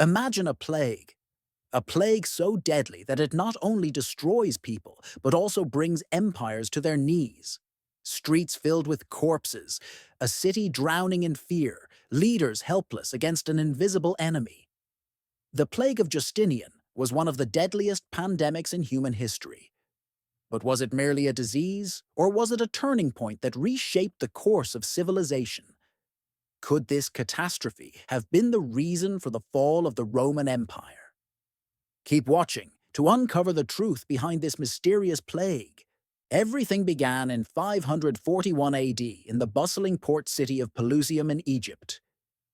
Imagine a plague so deadly that it not only destroys people, but also brings empires to their knees. Streets filled with corpses, a city drowning in fear, leaders helpless against an invisible enemy. The Plague of Justinian was one of the deadliest pandemics in human history. But was it merely a disease, or was it a turning point that reshaped the course of civilization? Could this catastrophe have been the reason for the fall of the Roman Empire? Keep watching to uncover the truth behind this mysterious plague. Everything began in 541 AD in the bustling port city of Pelusium in Egypt.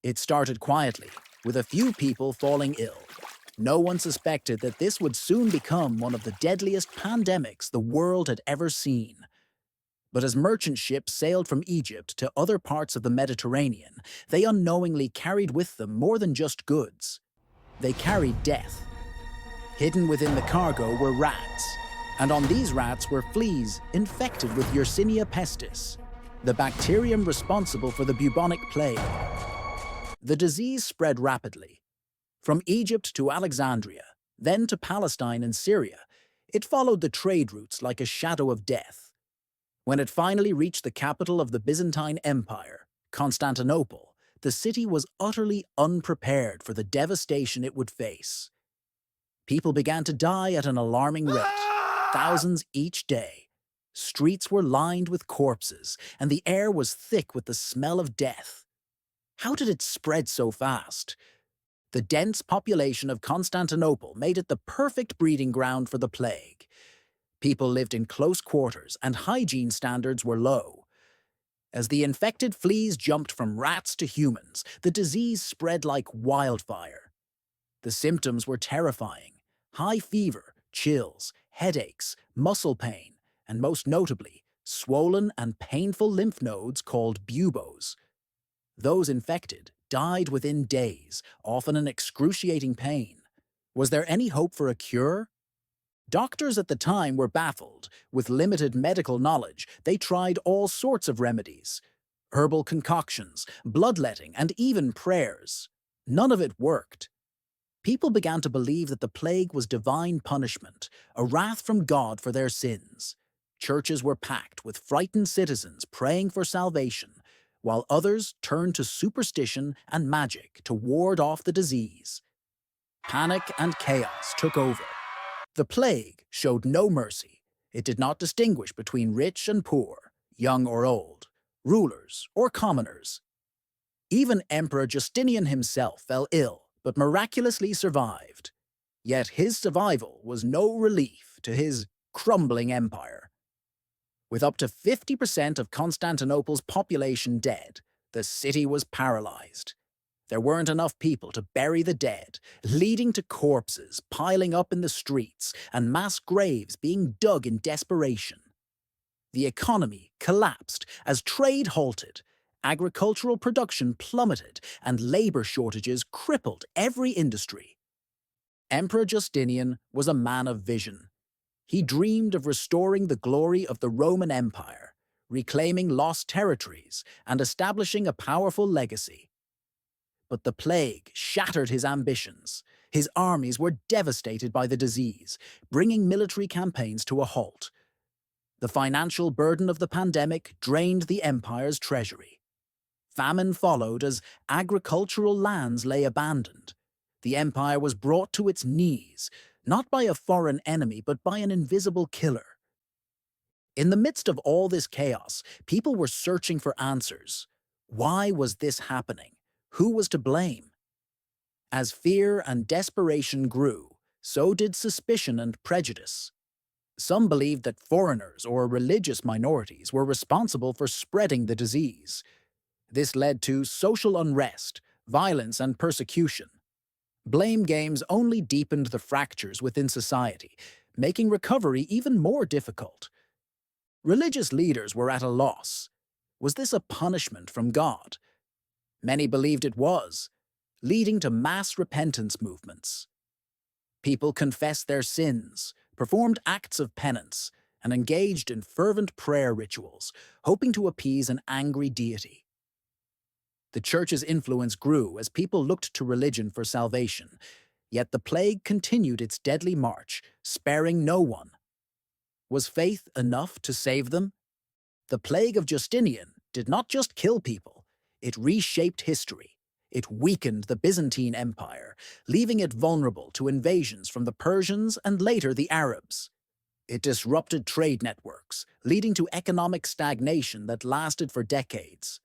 It started quietly, with a few people falling ill. No one suspected that this would soon become one of the deadliest pandemics the world had ever seen. But as merchant ships sailed from Egypt to other parts of the Mediterranean, they unknowingly carried with them more than just goods. They carried death. Hidden within the cargo were rats, and on these rats were fleas infected with Yersinia pestis, the bacterium responsible for the bubonic plague. The disease spread rapidly. From Egypt to Alexandria, then to Palestine and Syria, it followed the trade routes like a shadow of death. When it finally reached the capital of the Byzantine Empire, Constantinople, the city was utterly unprepared for the devastation it would face. People began to die at an alarming rate, thousands each day. Streets were lined with corpses, and the air was thick with the smell of death. How did it spread so fast? The dense population of Constantinople made it the perfect breeding ground for the plague. People lived in close quarters, and hygiene standards were low. As the infected fleas jumped from rats to humans, the disease spread like wildfire. The symptoms were terrifying: high fever, chills, headaches, muscle pain, and most notably, swollen and painful lymph nodes called buboes. Those infected died within days, often in excruciating pain. Was there any hope for a cure? Doctors at the time were baffled. With limited medical knowledge, they tried all sorts of remedies: herbal concoctions, bloodletting, and even prayers. None of it worked. People began to believe that the plague was divine punishment, a wrath from God for their sins. Churches were packed with frightened citizens praying for salvation, while others turned to superstition and magic to ward off the disease. Panic and chaos took over. The plague showed no mercy. It did not distinguish between rich and poor, young or old, rulers or commoners. Even Emperor Justinian himself fell ill, but miraculously survived. Yet his survival was no relief to his crumbling empire. With up to 50% of Constantinople's population dead, the city was paralyzed. There weren't enough people to bury the dead, leading to corpses piling up in the streets and mass graves being dug in desperation. The economy collapsed as trade halted, agricultural production plummeted, and labor shortages crippled every industry. Emperor Justinian was a man of vision. He dreamed of restoring the glory of the Roman Empire, reclaiming lost territories, and establishing a powerful legacy. But the plague shattered his ambitions. His armies were devastated by the disease, bringing military campaigns to a halt. The financial burden of the pandemic drained the empire's treasury. Famine followed as agricultural lands lay abandoned. The empire was brought to its knees, not by a foreign enemy, but by an invisible killer. In the midst of all this chaos, people were searching for answers. Why was this happening? Who was to blame? As fear and desperation grew, so did suspicion and prejudice. Some believed that foreigners or religious minorities were responsible for spreading the disease. This led to social unrest, violence, and persecution. Blame games only deepened the fractures within society, making recovery even more difficult. Religious leaders were at a loss. Was this a punishment from God? Many believed it was, leading to mass repentance movements. People confessed their sins, performed acts of penance, and engaged in fervent prayer rituals, hoping to appease an angry deity. The church's influence grew as people looked to religion for salvation, yet the plague continued its deadly march, sparing no one. Was faith enough to save them? The Plague of Justinian did not just kill people, it reshaped history. It weakened the Byzantine Empire, leaving it vulnerable to invasions from the Persians and later the Arabs. It disrupted trade networks, leading to economic stagnation that lasted for decades.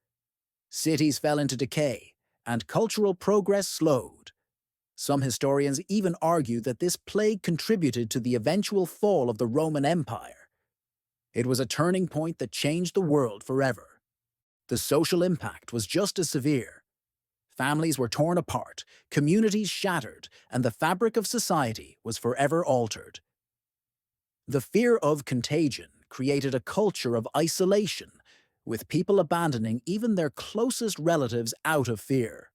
Cities fell into decay, and cultural progress slowed. Some historians even argue that this plague contributed to the eventual fall of the Roman Empire. It was a turning point that changed the world forever. The social impact was just as severe. Families were torn apart, communities shattered, and the fabric of society was forever altered. The fear of contagion created a culture of isolation, with people abandoning even their closest relatives out of fear.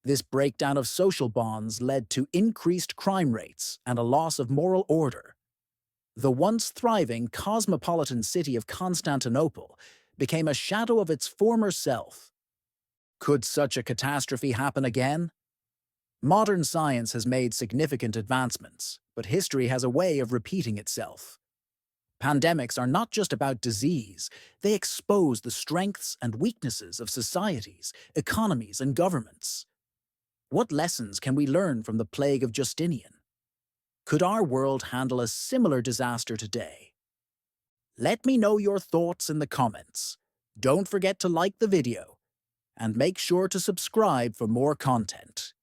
This breakdown of social bonds led to increased crime rates and a loss of moral order. The once thriving cosmopolitan city of Constantinople became a shadow of its former self. Could such a catastrophe happen again? Modern science has made significant advancements, but history has a way of repeating itself. Pandemics are not just about disease, they expose the strengths and weaknesses of societies, economies, and governments. What lessons can we learn from the Plague of Justinian? Could our world handle a similar disaster today? Let me know your thoughts in the comments. Don't forget to like the video, and make sure to subscribe for more content.